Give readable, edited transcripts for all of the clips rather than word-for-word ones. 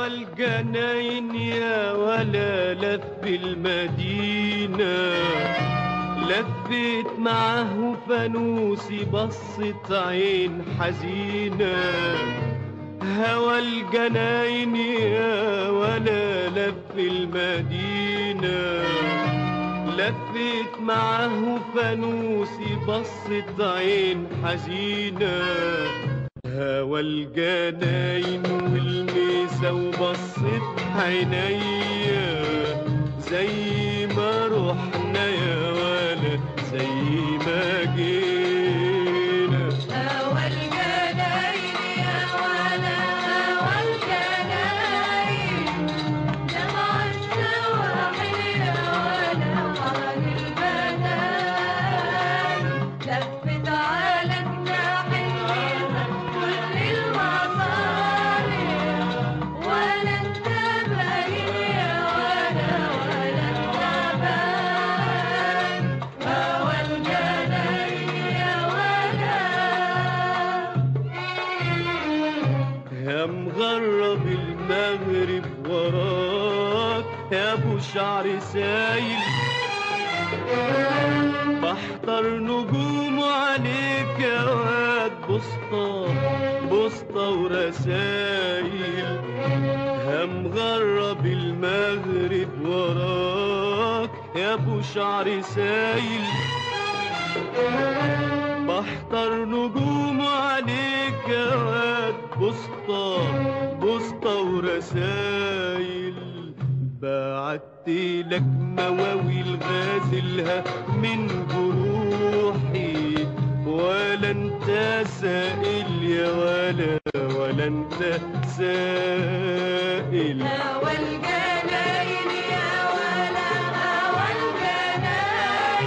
الجناين يا ولا لف المدينة، لفيت معاه فانوسي بصت عين حزينة. هوى الجناين يا ولا لف المدينة، لفيت معاه فانوسي بصت عين حزينة. هوى الجناين والميسة وبصت عينيا، زي ما رحنا يا ولد زي ما جينا. هوى الجناين يا ولد هوى الجناين، جمع السواحل يا ولد حضن البناين، لفت على جناح الهمم كل المصالح، ولا انت باين يا ولد ولا انت باين. هوى الجناين يا ولد، يا مغرب المغرب وراك يا ابو شعر سايل، بحضر نجوم عليك يا واد بسطة بسطة ورسايل. يا مغرب المغرب وراك يا ابو شعر سايل، بحضر نجوم عليك يا واد بسطة بسطة ورسايل. بعتلك مواويل غازلها من جروحي، ولا انت سائل يا ولا انت سائل. هوى الجناين يا ولد هوى الجناين،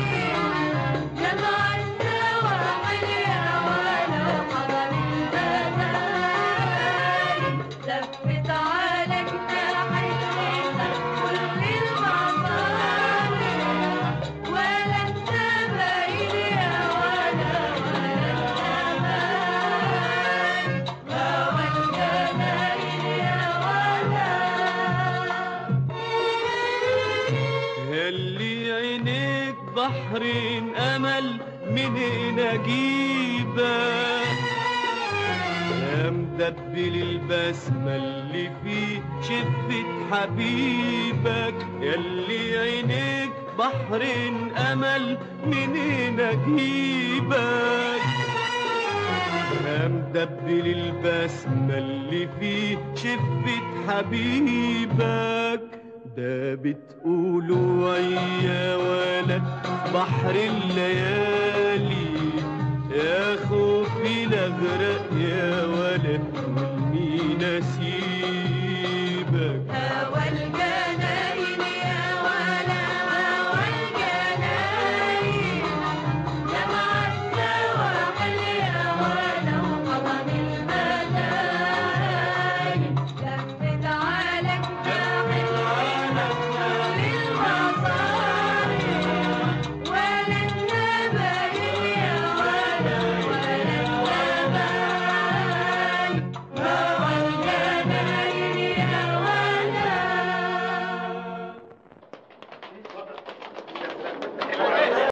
جمع السواحل يا ولد حضن البناين، لفت على جناح الهمم كل المصالح، ولا انت باين يا ولد ولا انت باين. هوى الجناين يا ولد، اللي عينيك بحرين امل منين اجيبك، يا مدبل البسمة اللي فيه شفة حبيبك. ياللي عينيك بحرين امل منين اجيبك، يا مدبل البسمة اللي فيه شفة حبيبك. ده بتقولوا يا ولد بحر الليالي، يا خوفي لاغرق يا